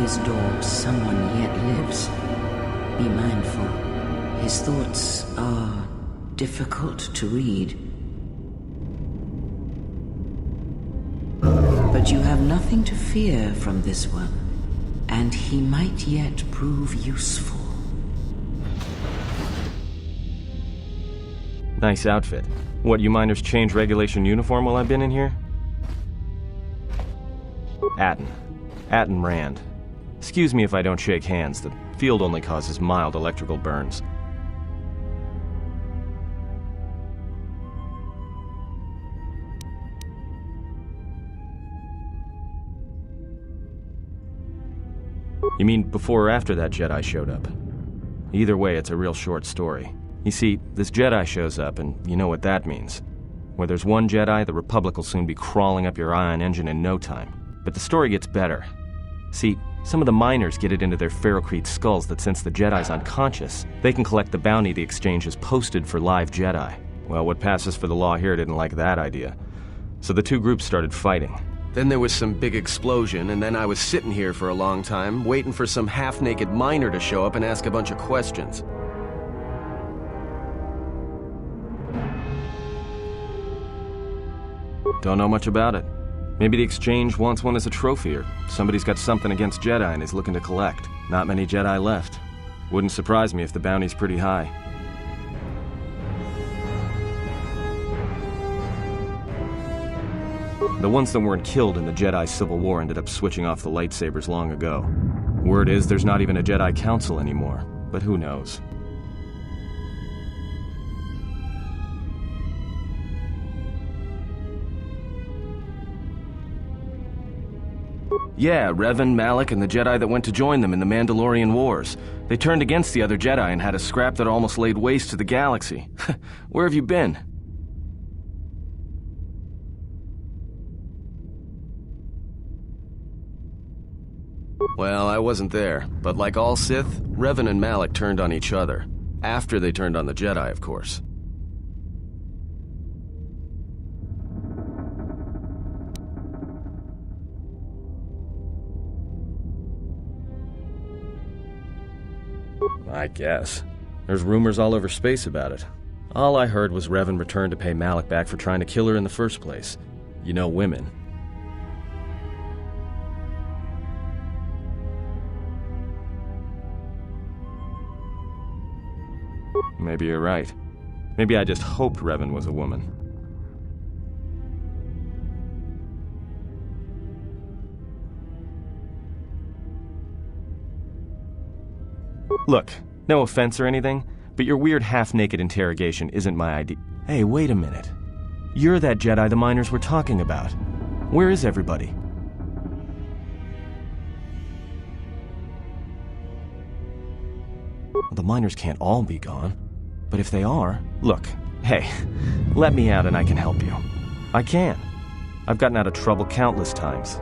this door someone yet lives. Be mindful. His thoughts are difficult to read. But you have nothing to fear from this one, and he might yet prove useful. Nice outfit. What, you miners change regulation uniform while I've been in here? Atten Rand. Excuse me if I don't shake hands. The field only causes mild electrical burns. You mean before or after that Jedi showed up? Either way, it's a real short story. You see, this Jedi shows up, and you know what that means. Where there's one Jedi, the Republic will soon be crawling up your ion engine in no time. But the story gets better. See, some of the miners get it into their ferrocrete skulls that since the Jedi's unconscious, they can collect the bounty the exchange has posted for live Jedi. Well, what passes for the law here didn't like that idea. So the two groups started fighting. Then there was some big explosion, and then I was sitting here for a long time, waiting for some half-naked miner to show up and ask a bunch of questions. Don't know much about it. Maybe the exchange wants one as a trophy, or somebody's got something against Jedi and is looking to collect. Not many Jedi left. Wouldn't surprise me if the bounty's pretty high. The ones that weren't killed in the Jedi Civil War ended up switching off the lightsabers long ago. Word is there's not even a Jedi Council anymore, but who knows? Yeah, Revan, Malak, and the Jedi that went to join them in the Mandalorian Wars. They turned against the other Jedi and had a scrap that almost laid waste to the galaxy. Where have you been? Well, I wasn't there, but like all Sith, Revan and Malak turned on each other. After they turned on the Jedi, of course. I guess. There's rumors all over space about it. All I heard was Revan returned to pay Malak back for trying to kill her in the first place. You know women. Maybe you're right. Maybe I just hoped Revan was a woman. Look, no offense or anything, but your weird half-naked interrogation isn't my idea. Hey, wait a minute. You're that Jedi the miners were talking about. Where is everybody? The miners can't all be gone. But if they are... Look, hey, let me out and I can help you. I can. I've gotten out of trouble countless times.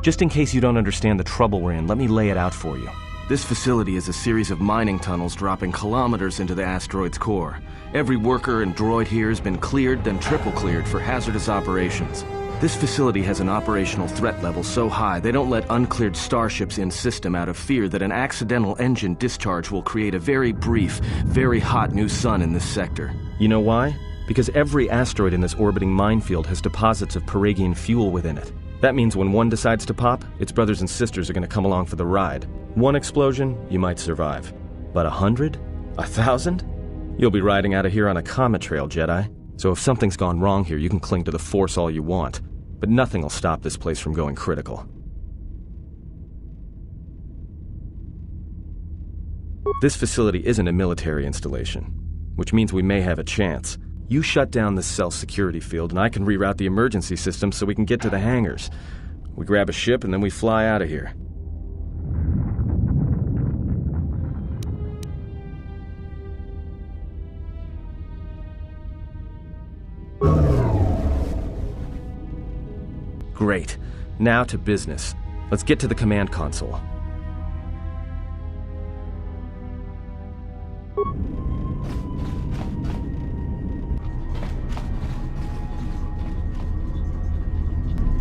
Just in case you don't understand the trouble we're in, let me lay it out for you. This facility is a series of mining tunnels dropping kilometers into the asteroid's core. Every worker and droid here has been cleared, then triple cleared for hazardous operations. This facility has an operational threat level so high they don't let uncleared starships in system out of fear that an accidental engine discharge will create a very brief, very hot new sun in this sector. You know why? Because every asteroid in this orbiting minefield has deposits of Paragian fuel within it. That means when one decides to pop, its brothers and sisters are going to come along for the ride. One explosion, you might survive. But 100? 1,000? You'll be riding out of here on a comet trail, Jedi. So if something's gone wrong here, you can cling to the Force all you want. But nothing will stop this place from going critical. This facility isn't a military installation, which means we may have a chance. You shut down this cell security field and I can reroute the emergency system so we can get to the hangars. We grab a ship and then we fly out of here. Great. Now to business. Let's get to the command console.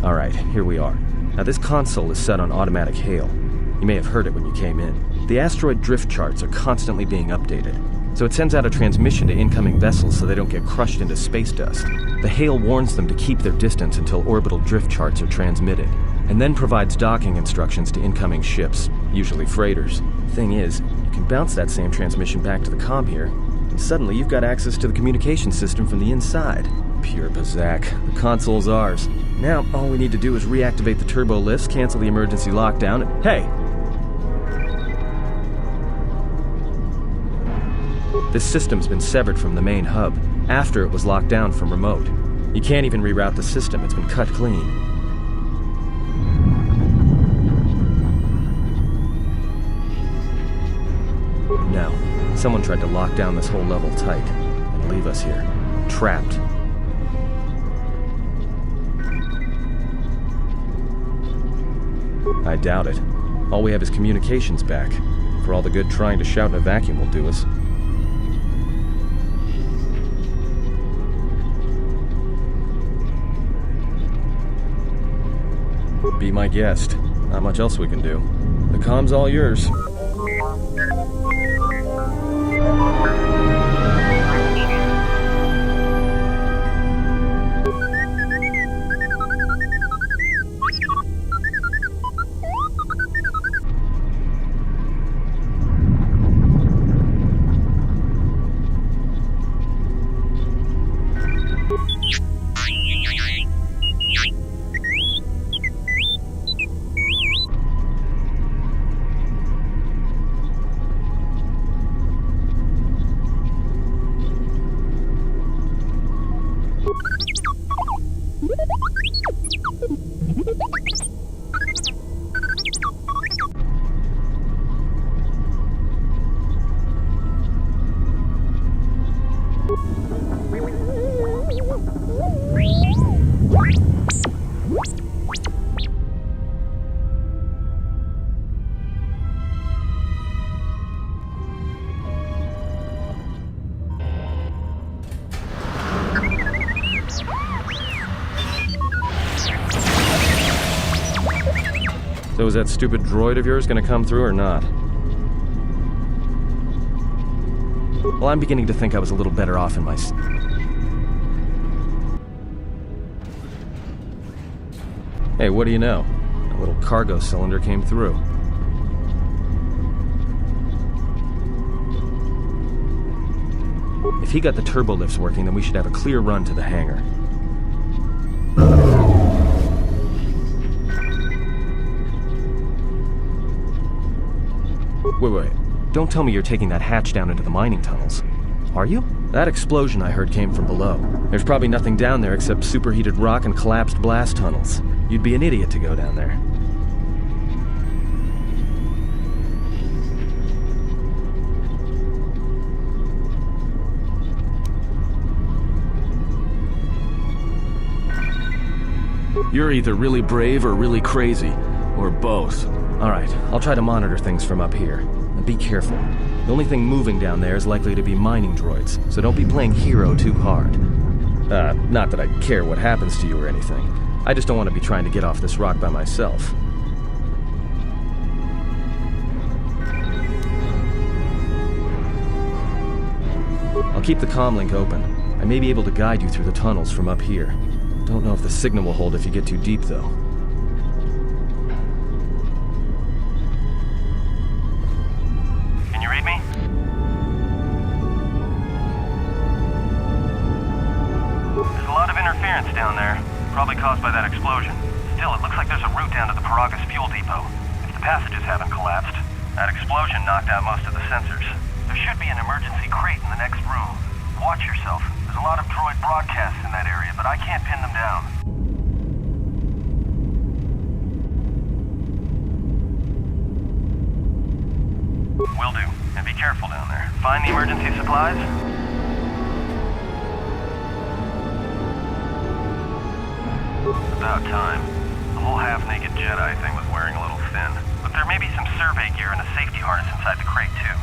Alright, here we are. Now this console is set on automatic hail. You may have heard it when you came in. The asteroid drift charts are constantly being updated, so it sends out a transmission to incoming vessels so they don't get crushed into space dust. The hail warns them to keep their distance until orbital drift charts are transmitted, and then provides docking instructions to incoming ships, usually freighters. Thing is, you can bounce that same transmission back to the comm here, and suddenly you've got access to the communication system from the inside. Pure Bazak. The console's ours. Now, all we need to do is reactivate the turbo lifts, cancel the emergency lockdown, and hey! This system's been severed from the main hub, after it was locked down from remote. You can't even reroute the system, it's been cut clean. No, someone tried to lock down this whole level tight, and leave us here, trapped. I doubt it. All we have is communications back. For all the good trying to shout in a vacuum will do us. Be my guest. Not much else we can do. The comm's all yours. So is that stupid droid of yours gonna come through or not? Well, I'm beginning to think I was a little better off in my... Hey, what do you know? A little cargo cylinder came through. If he got the turbo lifts working, then we should have a clear run to the hangar. Wait. Don't tell me you're taking that hatch down into the mining tunnels. Are you? That explosion I heard came from below. There's probably nothing down there except superheated rock and collapsed blast tunnels. You'd be an idiot to go down there. You're either really brave or really crazy. Or both. Alright, I'll try to monitor things from up here. And be careful. The only thing moving down there is likely to be mining droids, so don't be playing hero too hard. Not that I care what happens to you or anything. I just don't want to be trying to get off this rock by myself. I'll keep the comm link open. I may be able to guide you through the tunnels from up here. Don't know if the signal will hold if you get too deep, though. Down there, probably caused by that explosion. Still, it looks like there's a route down to the Paragus fuel depot. If the passages haven't collapsed, that explosion knocked out most of the sensors. There should be an emergency crate in the next room. Watch yourself. There's a lot of droid broadcasts in that area, but I can't pin them down. Will do. And be careful down there. Find the emergency supplies? About time. The whole half-naked Jedi thing was wearing a little thin. But there may be some survey gear and a safety harness inside the crate, too.